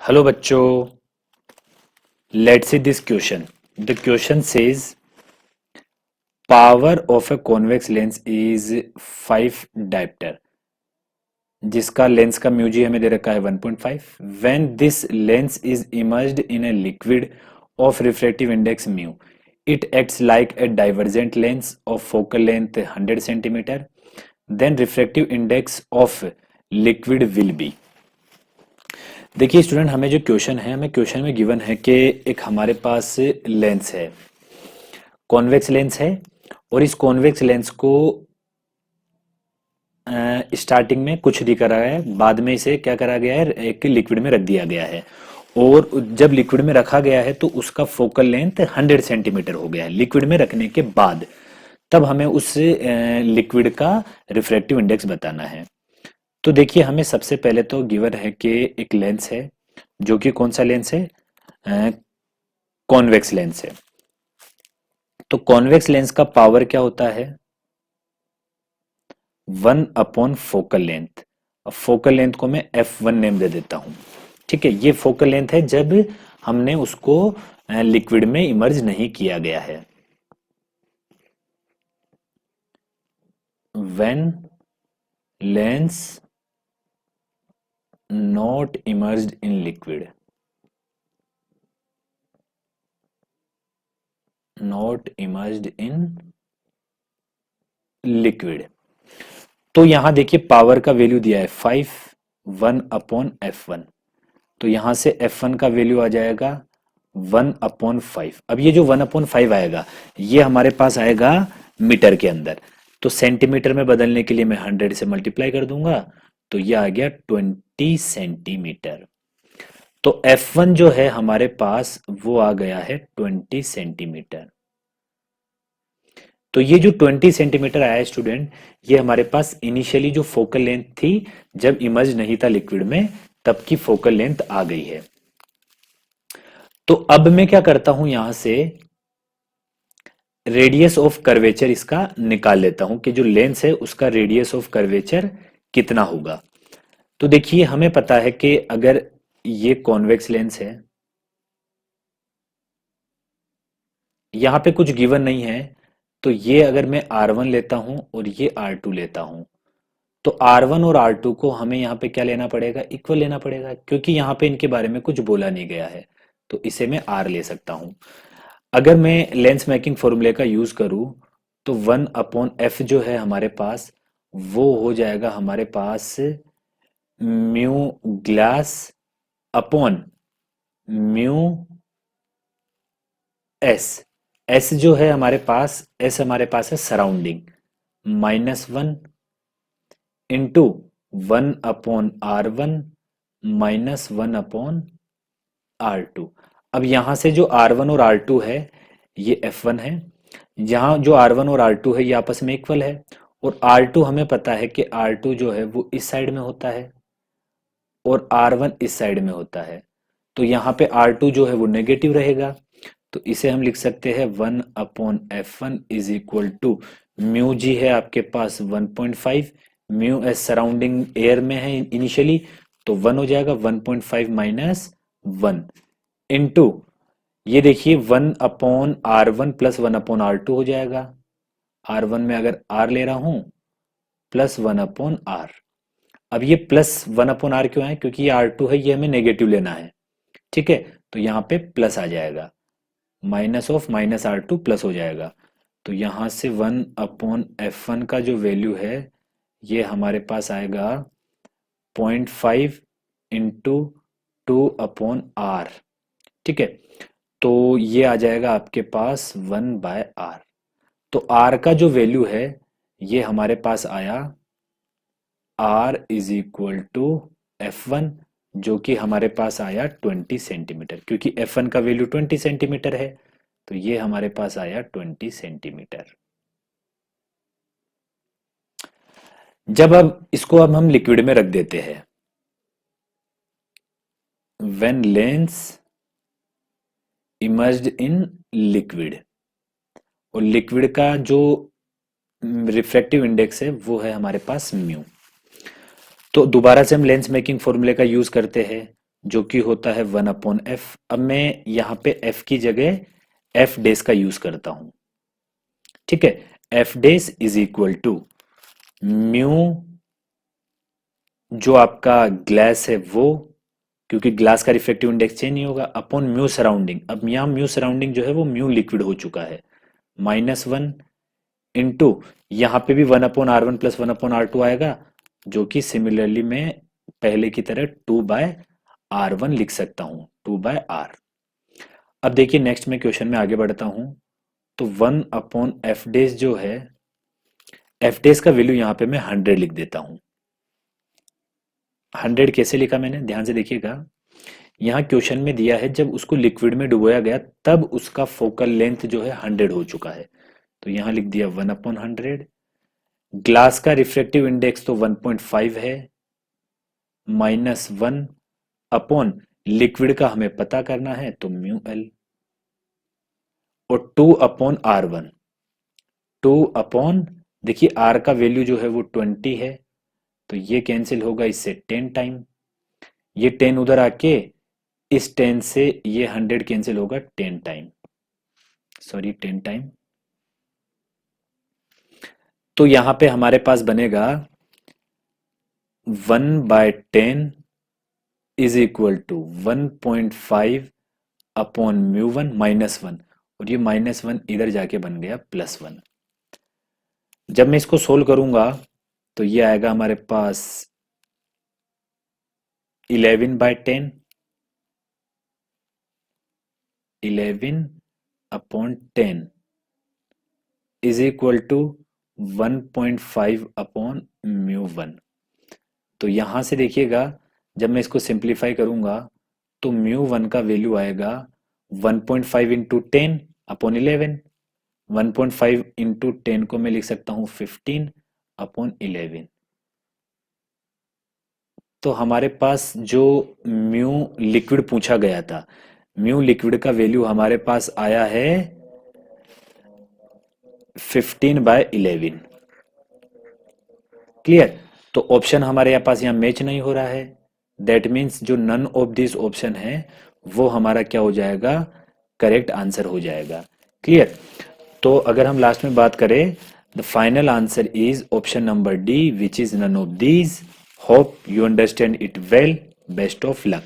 Hello बच्चों, let's see this question. The question says power of a convex lens is 5 diopter जिसका lens का mu G हमें दे रखा है 1.5. When this lens is immersed in a liquid of refractive index mu, it acts like a divergent lens of focal length 100 centimeter. Then refractive index of liquid will be. देखिए student, हमें जो question है, हमें question में given है कि एक हमारे पास लेंस है, कॉन्वेक्स लेंस है, और इस कॉन्वेक्स लेंस को स्टार्टिंग में कुछ नहीं करा है, बाद में इसे क्या करा गया है, एक लिक्विड में रख दिया गया है। और जब लिक्विड में रखा गया है तो उसका फोकल लेंथ 100 सेंटीमीटर हो गया है लिक्विड में रखने के बाद। तब हमें उस लिक्विड का रिफ्रैक्टिव इंडेक्स बताना है। तो देखिए, हमें सबसे पहले तो गिवन है कि एक लेंस है जो कि कौन सा लेंस है, कॉन्वेक्स लेंस है। तो कॉन्वेक्स लेंस का पावर क्या होता है, 1 अपॉन फोकल लेंथ। अब फोकल लेंथ को मैं F1 नेम दे देता हूं। ठीक है, ये फोकल लेंथ है जब हमने उसको लिक्विड में इमर्ज नहीं किया गया है। When lens not emerged in liquid, not emerged in liquid. तो यहां देखिए पावर का वैल्यू दिया है 5, 1/F1। तो यहां से F1 का वैल्यू आ जाएगा 1/5। अब ये जो 1/5 आएगा, ये हमारे पास आएगा मीटर के अंदर। तो सेंटीमीटर में बदलने के लिए मैं 100 से मल्टीप्लाई कर दूंगा, तो ये आ गया 20 सेंटीमीटर। तो F1 जो है हमारे पास वो आ गया है 20 सेंटीमीटर। तो ये जो 20 सेंटीमीटर आया है स्टूडेंट, ये हमारे पास इनिशियली जो फोकल लेंथ थी जब इमर्ज नहीं था लिक्विड में, तब की फोकल लेंथ आ गई है। तो अब मैं क्या करता हूं, यहां से रेडियस ऑफ कर्वेचर इसका निकाल लेता हूं कि जो लेंस है उसका रेडियस ऑफ कर्वेचर कितना होगा। तो देखिए, हमें पता है कि अगर ये कॉन्वेक्स लेंस है, यहां पे कुछ गिवन नहीं है, तो ये अगर मैं R1 लेता हूं और ये R2 लेता हूं, तो R1 और R2 को हमें यहाँ पे क्या लेना पड़ेगा, इक्वल लेना पड़ेगा, क्योंकि यहाँ पे इनके बारे में कुछ बोला नहीं गया है। तो इसे मैं R ले सकता हूं। अगर मैं लेंस मेकिंग फॉर्मूले का यूज करूं, तो 1/F जो है हमारे पास, वो हो जाएगा हमारे पास mu glass upon mu S. S जो है हमारे पास, एस हमारे पास है सराउंडिंग, -1 इंटू 1/R1 -1/R2। अब यहां से जो R1 और R2 है ये F1 है, यहां जो R1 और R2 है ये आपस में इक्वल है, और R2 हमें पता है कि R2 जो है वो इस साइड में होता है और R1 इस साइड में होता है। तो यहाँ पे R2 जो है वो नेगेटिव रहेगा। तो इसे हम लिख सकते हैं 1/F1 is equal to mu g है आपके पास 1.5, म्यू एस सराउंडिंग एयर में है इनिशियली, तो 1 हो जाएगा, 1.5 माइनस 1 इंटू ये देखिए 1/R1 प्लस 1/R2 हो जाएगा। R1 में अगर R ले रहा हूं, प्लस 1/R। अब ये प्लस 1/R क्यों है, क्योंकि ये R2 है, ये हमें नेगेटिव लेना है। ठीक है, तो यहाँ पे प्लस आ जाएगा, माइनस ऑफ -R2 प्लस हो जाएगा। तो यहां से 1/F1 का जो वैल्यू है ये हमारे पास आएगा 0.5 इंटू 2/R। ठीक है, तो ये आ जाएगा आपके पास 1/R। तो R का जो वैल्यू है ये हमारे पास आया R is equal to F1, जो कि हमारे पास आया 20 सेंटीमीटर, क्योंकि F1 का वैल्यू 20 सेंटीमीटर है। तो ये हमारे पास आया 20 सेंटीमीटर। जब अब इसको अब हम लिक्विड में रख देते हैं, when lens emerged in liquid, और लिक्विड का जो रिफ्रैक्टिव इंडेक्स है वो है हमारे पास म्यू। तो दोबारा से हम लेंस मेकिंग फॉर्मूले का यूज करते हैं, जो कि होता है 1/f। अब मैं यहाँ पे f की जगह f डेज का यूज करता हूं। ठीक है, f days is equal to mu जो आपका ग्लास है वो, क्योंकि ग्लास का रिफ्रैक्टिव इंडेक्स चेंज नहीं होगा, अपॉन म्यू सराउंडिंग। अब यहाँ म्यू सराउंडिंग जो है वो म्यू लिक्विड हो चुका है, -1 इंटू यहाँ पे भी 1/r1 प्लस 1/r2 आएगा, जो कि सिमिलरली मैं पहले की तरह 2/r1 लिख सकता हूँ, 2/r। अब देखिए नेक्स्ट में क्वेश्चन में आगे बढ़ता हूं, तो 1/f डेज जो है, f डेज का वैल्यू यहाँ पे मैं 100 लिख देता हूँ। 100 कैसे लिखा मैंने, ध्यान से देखिएगा। यहाँ क्वेश्चन में दिया है जब उसको लिक्विड में डुबोया गया तब उसका फोकल लेंथ जो है 100 हो चुका है, तो यहाँ लिख दिया 1/100। ग्लास का रिफ्रैक्टिव इंडेक्स तो 1.5 है, -1 अपॉन लिक्विड का हमें पता करना है तो म्यू एल, और 2/r1, 2 देखिए r का वैल्यू जो है वो 20 है, तो ये कैंसिल होगा इससे 10 टाइम, ये 10 उधर आके इस 10 से ये 100 कैंसिल होगा 10 टाइम, सॉरी 10 टाइम। तो यहां पे हमारे पास बनेगा 1/10 इज इक्वल टू 1.5 अपॉन म्यू1 -1, और ये -1 इधर जाके बन गया +1। जब मैं इसको सोल्व करूंगा तो ये आएगा हमारे पास 11/10, 11/10 इज इक्वल टू 1.5 अपॉन म्यू1। तो यहां से देखिएगा जब मैं इसको सिंप्लीफाई करूंगा तो म्यू1 का वैल्यू आएगा 1.5 इंटू 10 अपॉन 11। 1.5 इंटू 10 को मैं लिख सकता हूं 15 अपॉन 11। तो हमारे पास जो म्यू लिक्विड पूछा गया था, म्यू लिक्विड का वैल्यू हमारे पास आया है 15/11। क्लियर। तो ऑप्शन हमारे यहाँ पास यहाँ मैच नहीं हो रहा है, दैट मीन्स जो नन ऑफ दिस ऑप्शन है वो हमारा क्या हो जाएगा, करेक्ट आंसर हो जाएगा। क्लियर। तो अगर हम लास्ट में बात करें, the final answer is option number D which is none of these. Hope you understand it well. Best of luck.